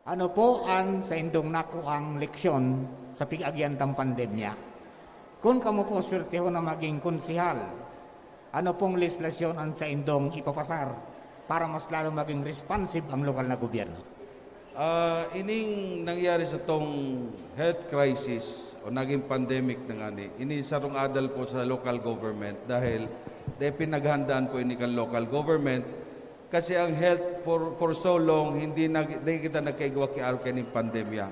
Ano po ang sa indong nako ang leksyon sa pig-agyantang pandemya? Kung kamo po swerteho na maging konsihal, ano pong legislasyon ang sa indong ipapasar para mas lalo maging responsive ang lokal na gobyerno? Ining nangyari sa tong health crisis o naging pandemic na nga ni, ini sarong adal po sa local government dahil pinaghandaan po ini kan local government kasi ang health for so long hindi kita nagkaigwa kiaro kaning pandemya.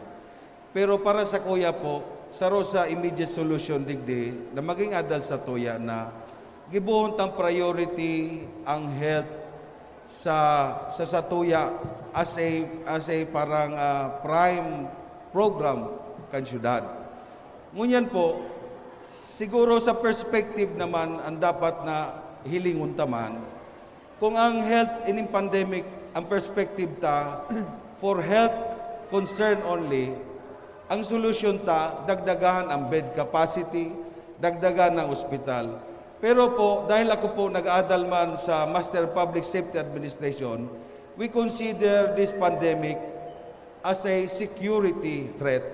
Pero para sa kuya po, saro sa immediate solution digdi na maging adal sa tuya na gibuhon tang priority ang health sa tuya as a parang prime program kan syudad. Ngunyan po, siguro sa perspective naman ang dapat na hilingon taman kung ang health ining pandemic ang perspective ta for health concern only, ang solusyon ta dagdagan ang bed capacity, dagdagan ng ospital. Pero po, dahil ako po nag-aadal man sa Master Public Safety Administration, we consider this pandemic as a security threat.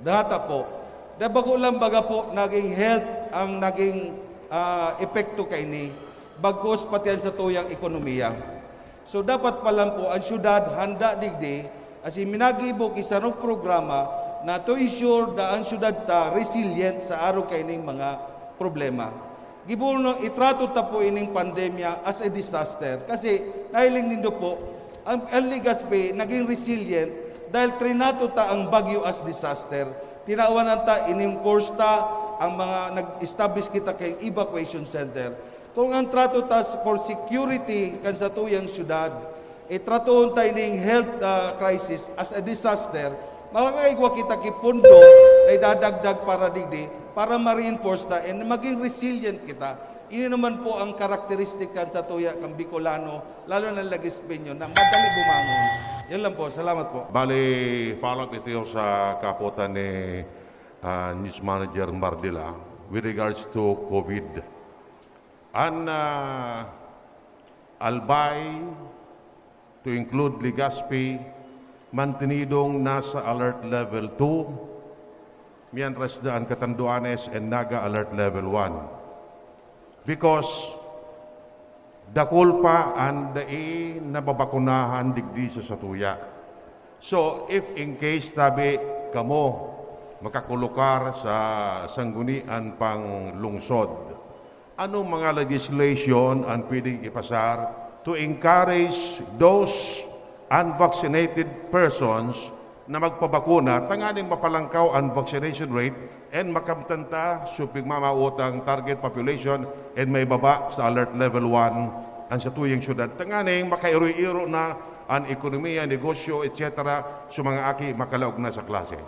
Data po, bago lang baga po naging health ang naging epekto kay ni, bagkos pati sa tuyang ekonomiya. So dapat pa lang po ang syudad handa digdi as minagibo kisarong programa na to ensure da ang syudad ta resilient sa araw kay ning mga problema. Gibuno itrato ta po ining pandemya as a disaster kasi nahiling nindo po ang Legazpi naging resilient dahil trinato ta ang bagyo as disaster. Tinawanan ta ining course ta ang mga nag-establish kita kay evacuation center. Kung ang trato ta for security kan sa tuyang syudad, tratoon tayo ning health crisis as a disaster, makakaigwa kita kipundo ay dadagdag para digdi para ma-reinforce ta and maging resilient kita. Ini naman po ang karakteristik kan sa tuya kang Bicolano, lalo na Legaspeño, na madali bumangon. Yan lang po. Salamat po. Bali, follow-up ito sa kaputan ni News Manager Mardila with regards to COVID. An albay to include Legazpi mantinidong nasa alert level 2 mientras daan Catanduanes and Naga alert level 1 because dakol pa ang dai nababakunahan digdi sa satuya. So if in case tabi kamo makakulukar sa sanggunian pang lungsod, anong mga legislation ang pwedeng ipasar to encourage those unvaccinated persons na magpabakuna, tanganing mapalangkaw ang vaccination rate and makamtanta sa pigmamautang target population and may baba sa alert level 1 ang sa tuyang syudad. Tanganing makairo-iro na ang ekonomiya, negosyo, etc. sa mga aki makalaog na sa klase.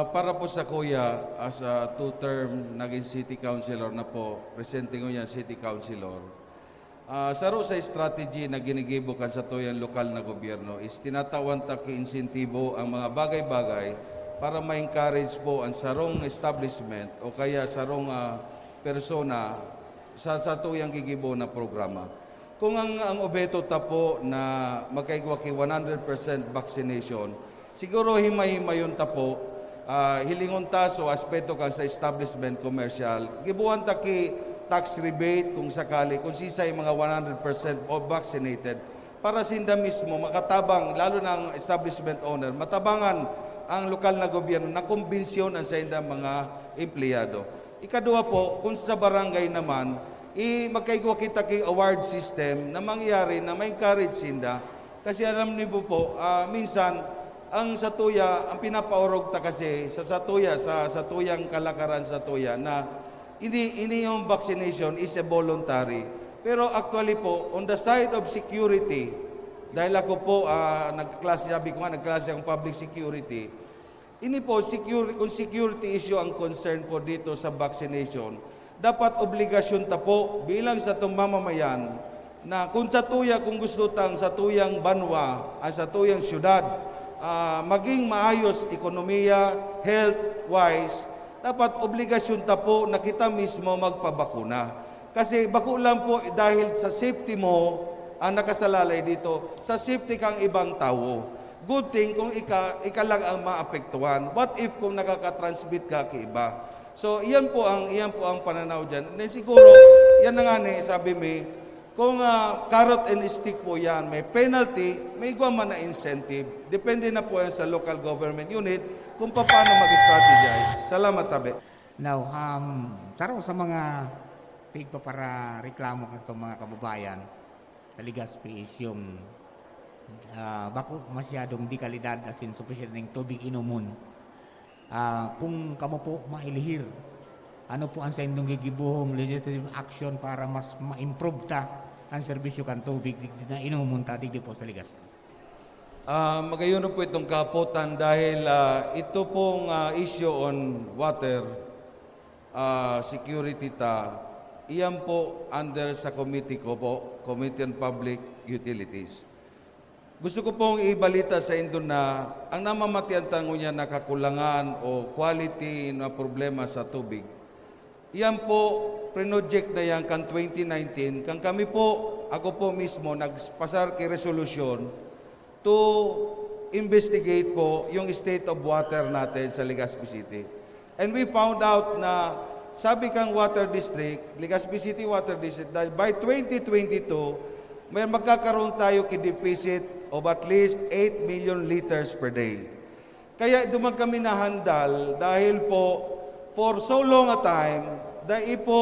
Para po sa kuya, as a two-term naging city councilor na po, presenting ko yan city councilor, saro sa strategy na ginigibukan sa tuyang lokal na gobyerno is tinatawan ta ki-insentibo ang mga bagay-bagay para ma-encourage po ang sarong establishment o kaya sarong persona sa tuyang gigibo na programa. Kung ang obeto ta po na magkaigwa ki 100% vaccination, siguro himay-himayon ta po, hilingon ta so aspeto kan sa establishment commercial, gibuhan ta ki tax rebate kung sakali, kung sisay mga 100% of vaccinated, para sinda mismo makatabang, lalo ng establishment owner, matabangan ang lokal na gobyerno na kumbensyon ang sa inda mga empleyado. Ikadua po, kung sa barangay naman, magkaigwa kita ki award system na mangyari na ma-encourage sinda. Kasi alam niyo po, minsan, ang satuya, ang pinapaurog ta kasi sa satuya, sa satuyang kalakaran sa tuya na ini yung vaccination is a voluntary. Pero actually po, on the side of security, dahil ako po nagklase ang public security, ini po, kung security issue ang concern po dito sa vaccination, dapat obligasyon ta po bilang sa itong mamamayan na kung gusto tang sa tuyang banwa, sa tuyang syudad, maging maayos ekonomiya, health-wise, dapat obligasyon ta po na kita mismo magpabakuna. Kasi bako lang po dahil sa safety mo ang nakasalalay dito, sa safety kang ibang tao. good thing kung ika lang ang maapektuhan. What if kung nakaka-transmit ka kay iba? So, iyan po ang pananaw diyan. Siguro, yan na nga ni, sabi mi, kung carrot and stick po yan, may penalty, may gawa man na incentive. Depende na po yan sa local government unit kung paano mag-strategize. Salamat, Tabe. Now, saro sa mga tigpa para reklamo ng itong mga kababayan, sa Legazpi is yung bako masyadong di kalidad as in sufficient ng tubig inumun. Kung kamo po mailihir, ano po ang sa inyong gigibuhong legislative action para mas ma-improve ta ang serbisyo kan tubig na inumun ta digdi po sa Legazpi? Magayon po itong kapotan dahil ito pong issue on water security iyan po under sa committee ko po, Committee on Public Utilities. Gusto ko pong ibalita sa inyo na ang namamatian tango niya na kakulangan o quality na problema sa tubig. Iyan po, pre-project na yan kan 2019, kan kami po, ako po mismo, nagpasar kay resolution to investigate po yung state of water natin sa Legazpi City. And we found out na sabi kang water district, Legazpi City Water District, dahil by 2022, may magkakaroon tayo ki-deficit of at least 8 million liters per day. Kaya duman kami nahandal dahil po for so long a time, dahil po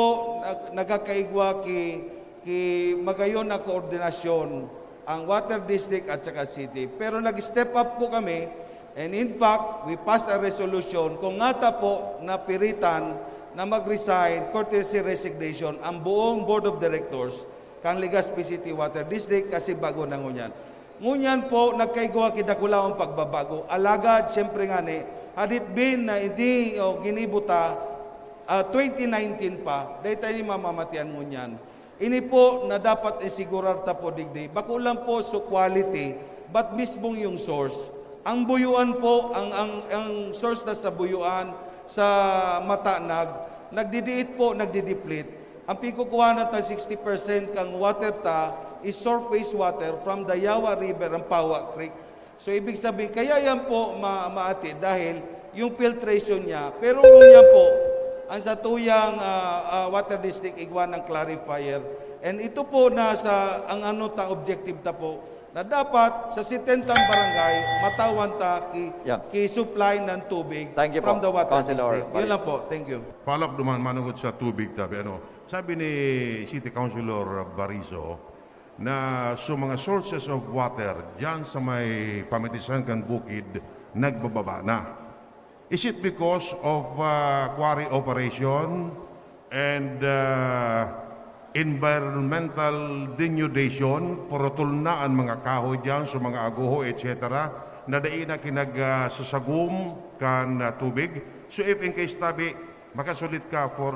nagkakaigwa ki magayon na koordinasyon ang water district at saka city. Pero nag-step up po kami and in fact, we passed a resolution kung ngata po napiritan na mag-resign, courtesy resignation, ang buong Board of Directors kang Legazpi City Water District kasi bago na ngunyan. Ngunyan po, nagkaigawa kidakulaong pagbabago. Alagad, siyempre nga ni, had it been na hindi ginibuta 2019 pa, dahil tayo ni mamamatian ngunyan. Ini po na dapat isigurar ta po digdi. Bako lang po so quality, but mismong yung source. Ang buyuan po, ang source na sa buyuan, sa matanag, nagdidiit po, nagdideplete. Ang pikukuha natin 60% kang water ta is surface water from the Yawa River and Pawa Creek. So ibig sabihin, kaya yan po maati dahil yung filtration niya. Pero kung yan po, ang sa tuyang water district igwa ng clarifier. And ito po nasa ang objective ta po na dapat sa 70 barangay matawan ta ki supply ng tubig from the water district. Yun lang po. Thank you. Follow up naman manungod sa tubig tabi. Sabi ni City Councilor Barizo na sa mga sources of water diyan sa may pamitisan kan bukid nagbababa na. Is it because of quarry operation and environmental denudation, porotulnaan mga kahoy diyan sa mga aguho, etc. na dai na kinagsasagum kan tubig? So if in case tabi, makasulit ka for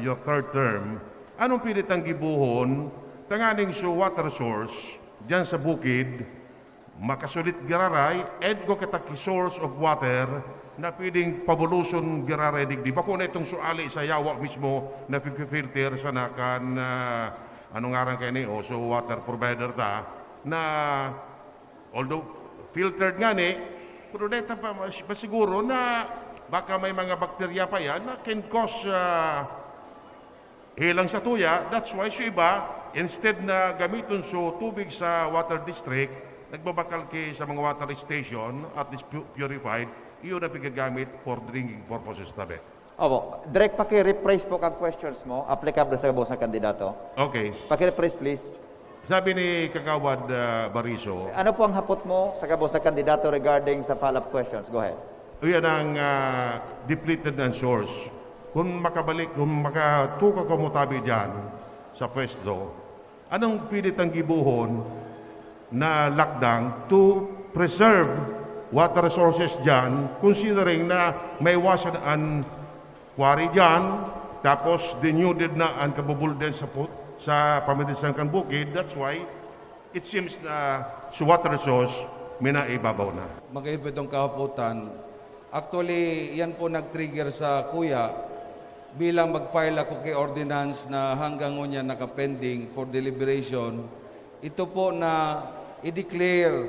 your third term, anong pilit ang gibuhon tanganing so water source diyan sa bukid, makasulit giraray, and ko kataki source of water na pwedeng pabuluson giraray digdi. Bako na itong suali sa yawa mismo na filter sa nakan anong ngaran kayo ni so water provider ta na although filtered nga ni, pero dito pa masiguro na baka may mga bakterya pa yan na can cause hilang sa tuya. That's why so iba, instead na gamiton so tubig sa water district, nagbabakal kay sa mga water station at least purified, iyon na pigagamit for drinking purposes tabi. Opo, direct paki-rephrase po kang questions mo, applicable sa kabos ng kandidato. Okay. Paki-rephrase please. Sabi ni Kagawad Barizo, Ano po ang hapot mo sa kabos ng kandidato regarding sa follow-up questions? Go ahead. yan ang depleted and source. Kung makatuka ka mo tabi dyan sa pwesto, anong pilit ang gibuhon na lakdang to preserve water resources dyan, considering na may wasan ang quarry dyan, tapos denuded na ang kabubulden sa pamitisan kan bukid. That's why it seems na sa water resource minaibabaw na. Magayon po itong kahaputan. Actually, yan po nag-trigger sa kuya bilang mag-file ako kay ordinance na hanggang ngunya nakapending for deliberation. Ito po na i-declare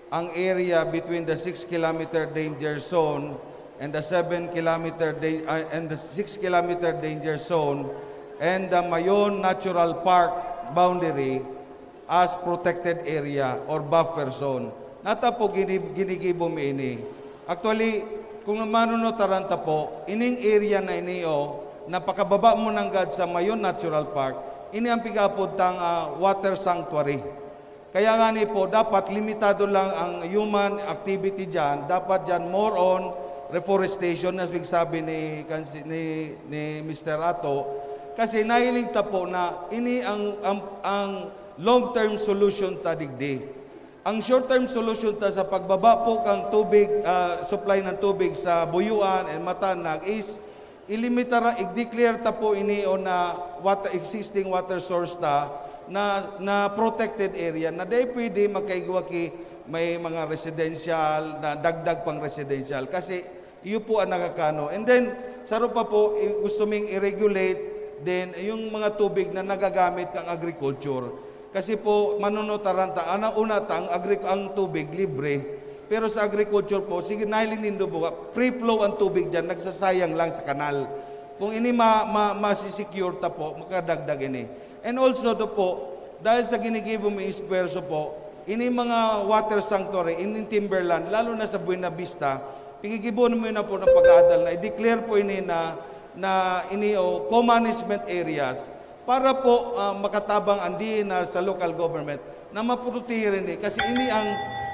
ang area between the 6-kilometer danger zone and the 7-kilometer and the 6-kilometer danger zone and the Mayon Natural Park boundary as protected area or buffer zone. Nata po ginigibom ini. Actually, kung manunotaranta po, ining area na iniyo, napakababa mo ng gad sa Mayon Natural Park, ini ang pigapuntang water sanctuary. Kaya nga ni po, dapat limitado lang ang human activity dyan. Dapat dyan more on reforestation, as sabi ni Mr. Ato. Kasi nahiling ta po na ini ang long-term solution ta digdi. Ang short-term solution ta sa pagbaba po kang tubig, supply ng tubig sa Buyuan and Matanag is i-declare ta po ini o na existing water source ta na protected area na dahil pwede magkaigwaki may mga residential na dagdag pang residential kasi iyo po ang nakakano. And then saro pa po gusto ming i-regulate din yung mga tubig na nagagamit kang agriculture. Kasi po manunotaranta, una ang tubig libre. Pero sa agriculture po, sige nailin nindo po, free flow ang tubig dyan, nagsasayang lang sa kanal. Kung ini masisecure ta po, makadagdag ini. And also do po, dahil sa ginigibo mo isperso po, ini mga water sanctuary, ini timberland, lalo na sa Buena Vista, pigigibon mo na po ng pag-aadal na i-declare po ini na ini co-management areas para po makatabang ang DNR sa local government na maprotehe rin kasi ini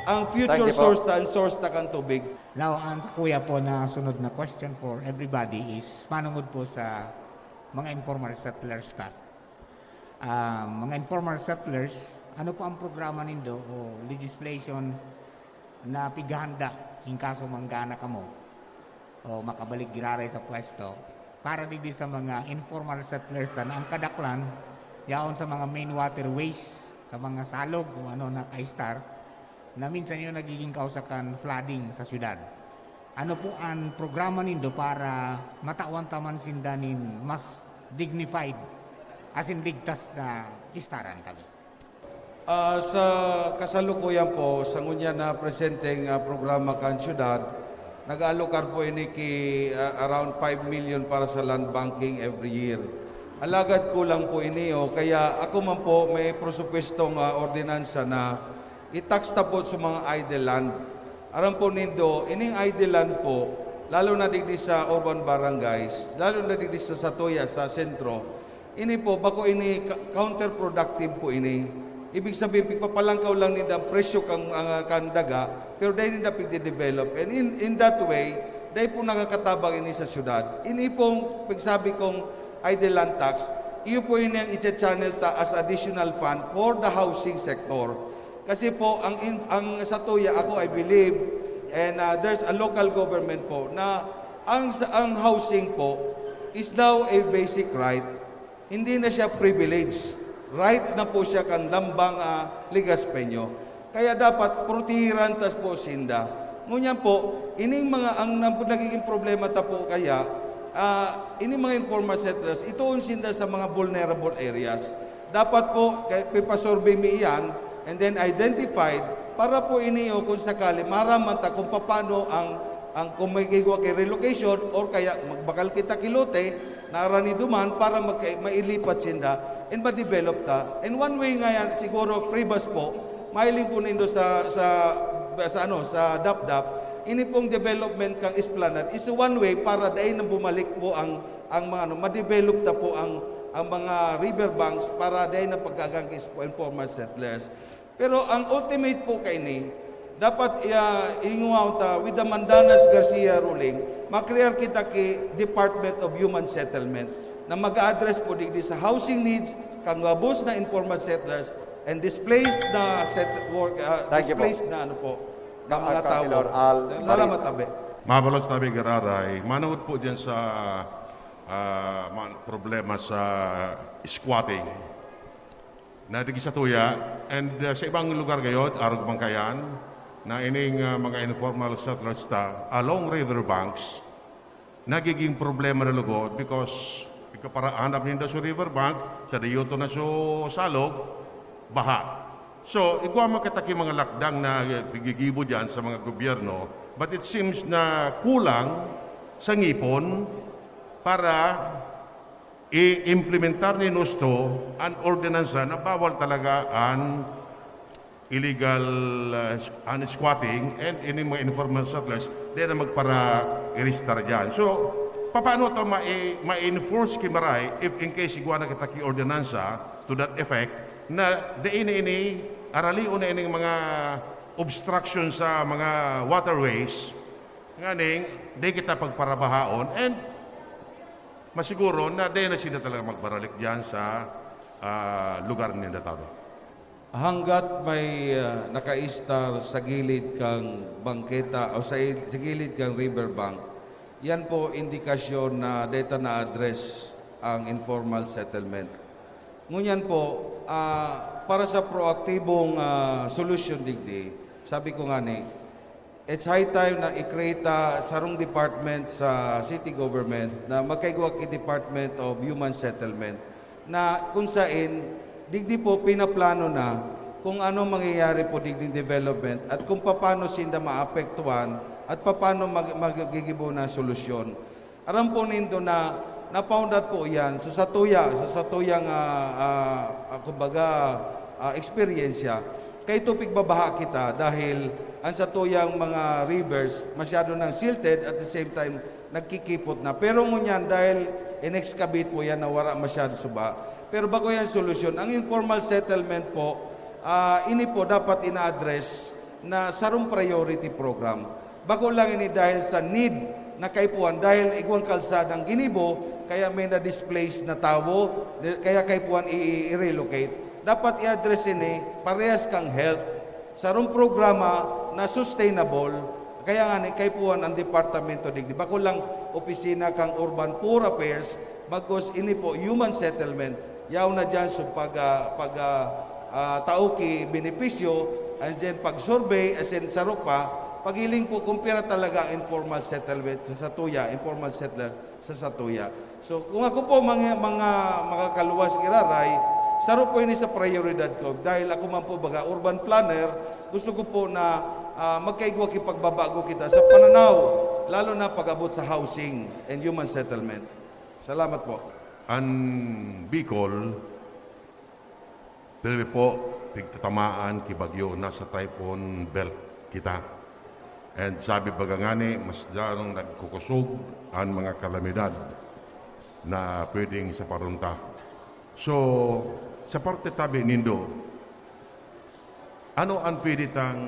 ang future source and source ta kang tubig. Now, ang kuya po na sunod na question for everybody is manungod po sa mga informal settlers ta. Mga informal settlers, ano po ang programa nindo o legislation na pigahanda in kaso manggana ka mo o makabalik giraray sa pwesto para di sa mga informal settlers na ang kadaklan yaon sa mga main waterways sa mga salog o ano na kaistar na minsan yun nagiging kausakan flooding sa syudad. Ano po ang programa nindo para matawan taman sindanin mas dignified as in ligtas na istaran kami? Sa kasalukuyan po, sa ngunya na presenteng programa kan syudad, nag-alokar po ini around 5 million para sa land banking every year. Alagad kulang po ini kaya ako man po may prosupwestong ordinansa na i-tax ta po sa mga idle land. Aram po nindo, ining idle land po, lalo na digdi sa urban barangays, lalo na digdi sa Satoya, sa sentro, ini po, bako ini counterproductive po ini. Ibig sabihin, pagpapalangkaw lang nila ang presyo kang daga, pero dahil nila pigde-develop. And in that way, dahil po nakakatabang ini sa syudad. Ini pong, pagsabi kong idle land tax, iyo po ini ang i-channel ta as additional fund for the housing sector. Kasi po, ang Satoya, ako I believe, and there's a local government po, na ang housing po is now a basic right. Hindi na siya privilege. Right na po siya kan lambang ligas penyo. Kaya dapat protihiran tas po sinda. Ngunyan po, ining mga ang nagiging problema ta po kaya, ining mga informal settlers, itoon sinda sa mga vulnerable areas. Dapat po, pipasurvey mi iyan, and then identified, para po iniyo kung sakali, maraman ta kung paano ang kung may gigwa kay relocation, or kaya magbakal kita kilote, narani duman, para mailipat sinda, and ma-develop ta. And one way nga yan, siguro pribas po, mahiling po nindo sa DAP-DAP, ini pong development kang esplanade is one way para dahil na bumalik po ang mga ma-develop ta po ang mga riverbanks para dahil na pagkagang informal settlers. Pero ang ultimate po kay ni, dapat inguaw ta with the Mandanas Garcia ruling, makrear kita ki Department of Human Settlement na mag-address po digdi sa housing needs kang wabos na informal settlers and displaced na displaced na ano po ng mga tao. Salamat tabi. Mabalos tabi gararay, manood po dyan sa problema sa squatting na digi sa Tuya and sa ibang lugar gayon, arog Bangkayan, na ining mga informal settlers along riverbanks, nagiging problema na lugod because para hanap ninda sa riverbank, sa diyuto na sa salog, baha. So, igwa man kataki mga lakdang na gigibo dyan sa mga gobyerno, but it seems na kulang sa ngipon para i-implementar ni Nusto ang ordinansa na bawal talaga ang illegal squatting and ini mga informal settlers, di na magpara i-register dyan. So, paano ito ma-enforce kimaray if in case igwa na kita ki ordinansa to that effect na di ini aralion na ining mga obstruction sa mga waterways nganing di kita pagparabahaon and masiguro na di na sila talaga magbaralik dyan sa lugar nila tabi. Hanggat may nakaistar sa gilid kang bangketa o sa gilid kang riverbank, yan po indikasyon na data na address ang informal settlement. Ngunyan po, para sa proaktibong solution digdi, sabi ko nga ni, it's high time na i-create sarong department sa city government na magkaigwag Department of Human Settlement na kung saan digdi po pinaplano na kung ano mangyayari po digdi development at kung paano sinda maapektuhan at paano magigibo na solusyon. Aram po nindo na napoundat po yan sa satuyang eksperyensya. Kay tupig babaha kita dahil ang satuyang mga rivers masyado nang silted at the same time nagkikipot na. Pero ngunyan dahil in-excavate po yan na wala masyado suba. Pero bago yan solusyon, ang informal settlement po, ini po dapat ina-address na sarong priority program. Bago lang ini dahil sa need na kaipuan, dahil igwang kalsadang ginibo, kaya may na-displace na tao, kaya kaipuan i-relocate. Dapat i-address ini, parehas kang health, sarong programa na sustainable, kaya nga ni kaipuan ang departamento digdi. Bago lang opisina kang urban poor affairs, bagos ini po human settlement, yaw na dyan so tao ki benepisyo, and then pag-survey, as in sarok pa, pagiling po kumpira talaga ang informal settlement sa Satuya, informal settler sa Satuya. So kung ako po mga makakaluwas iraray, sarok po ini sa prioridad ko. Dahil ako man po baga urban planner, gusto ko po na magkaigwa kipagbabago kita sa pananaw, lalo na pag-abot sa housing and human settlement. Salamat po. Ang Bicol, pero po, pigtatamaan kibagyo nasa typhoon belt kita. And sabi bagangani, mas darong nagkukusog ang mga kalamidad na pwedeng sa parunta. So, sa parte tabi nindo, ano ang pwede tang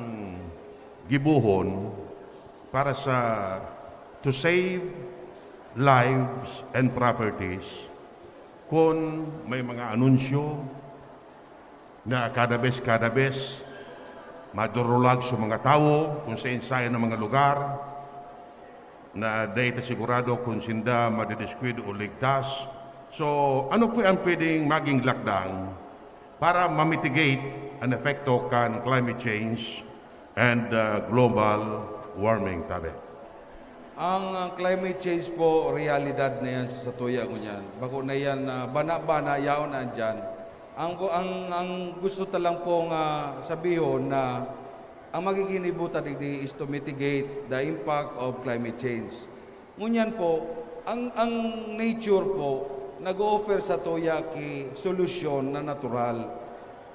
gibuhon para sa to save lives and properties kung may mga anunsyo na kada bes madurulag sa mga tao kung sa ensayo ng mga lugar na dahil sigurado kung sinda madidiskwid o ligtas. So, ano po ang pwedeng maging lakdang para mamitigate ang epekto kan climate change and global warming tabi? Ang climate change po, realidad na yan sa tuya ko niyan. Bako na yan, bana-bana, yaon na dyan. Ang gusto talang pong sabihon na ang magiging ibuta digdi is to mitigate the impact of climate change. Ngunyan po, ang nature po, nag-offer sa tuya ki solusyon na natural.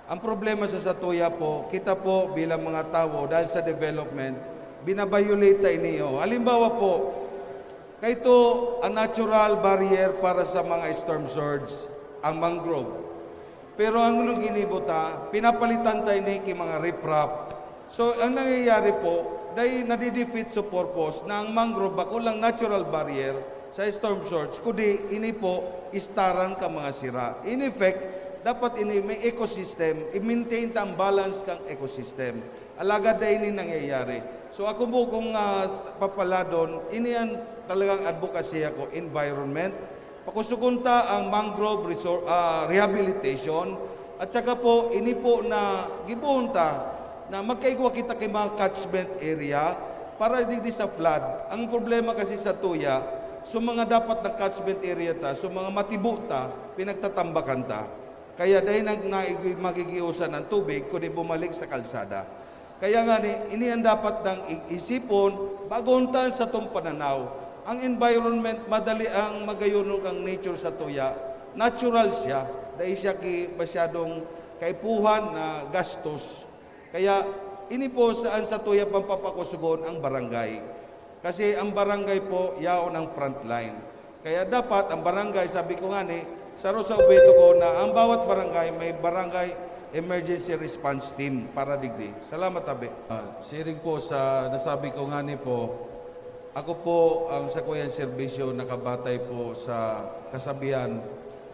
Ang problema sa satuya po, kita po bilang mga tao dahil sa development, binabiolate tayo niyo. Halimbawa po, ito ang natural barrier para sa mga storm surge, ang mangrove. Pero ang nung ginibuta, pinapalitan tayo ni mga riprap. So, ang nangyayari po, dahil nadidefeat sa purpose na ang mangrove bako lang natural barrier sa storm surge, kundi ini po istaran ka mga sira. In effect, dapat ini may ecosystem, i-maintain ang balance kang ecosystem. Alagad na ini nangyayari. So ako po kung papaladon, ini yan talagang advocacy ako, environment. Pakusukunta ang mangrove rehabilitation at saka po, ini po na gibuhunta na magkaigwa kita kay mga catchment area para di sa flood. Ang problema kasi sa tuya, so mga dapat na catchment area ta, so mga matibo ta, pinagtatambakan ta. Kaya dahil magigiusan ng tubig, kundi bumalik sa kalsada. Kaya nga ini ang dapat nang isipon, baguntan sa itong pananaw. Ang environment, madali ang magayunon kang nature sa tuya. Natural siya. Dahil siya masyadong kaipuhan na gastos. Kaya ini po saan sa tuya pampapakusugon ang barangay. Kasi ang barangay po, yaon ang frontline. Kaya dapat ang barangay, sabi ko nga sa Rosa Ubeto ko na ang bawat barangay may barangay emergency response team para digdi. Salamat, Abe. Sharing po sa nasabi ko nga po, ako po ang Sakuyan Serbisyo nakabatay po sa kasabihan,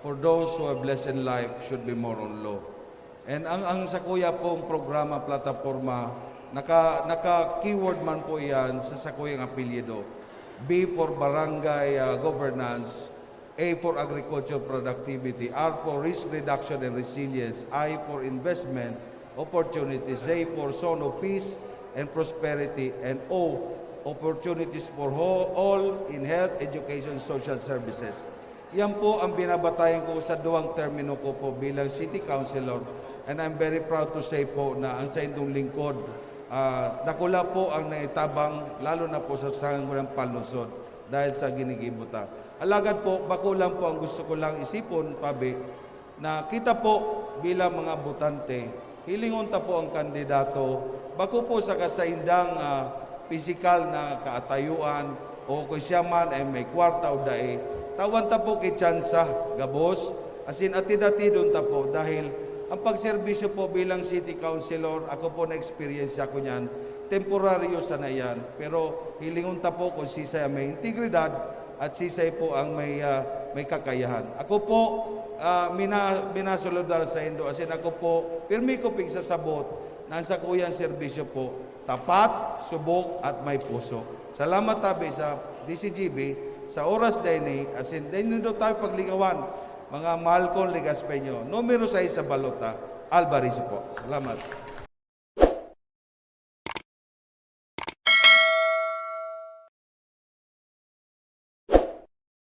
for those who have less in life should be more on law. And ang Sakuya pong programa, plataforma, naka-keyword man po yan sa Sakuyang apelyido. B for barangay governance, A for agriculture productivity, R for risk reduction and resilience, I for investment opportunities, Z for zone of peace and prosperity, and O, opportunities for all in health, education, social services. Yan po ang binabatayan ko sa duwang termino ko po bilang City Councilor, and I'm very proud to say po na ang sa inyong lingkod, nakula po ang naitabang, lalo na po sa sangguniang palusod dahil sa ginigibuta. Alagad po, bako lang po ang gusto ko lang isipon, Pabi, na kita po bilang mga butante, hilingon ta po ang kandidato, bako po sa kasaindang pisikal na kaatayuan o kung siya man ay may kwarta o dae, tawan ta po kay tsansa, gabos, asin atid-atidon ta po dahil ang pagserbisyo po bilang City Councilor, ako po na-experience ko niyan, temporaryo sana yan, pero hilingon ta po kung sisay may integridad, at sisay po ang may kakayahan. Ako po, minasolidar sa Indo, asin ako po, pirmi ko pigsasabot na ang Sakuyang Serbisyo po, tapat, subok, at may puso. Salamat tabi sa DCGB, sa oras din asin din nito tayo pagligawan, mga mahal kong Ligaspeño, numero 6 sa balota, Alvarizo po. Salamat.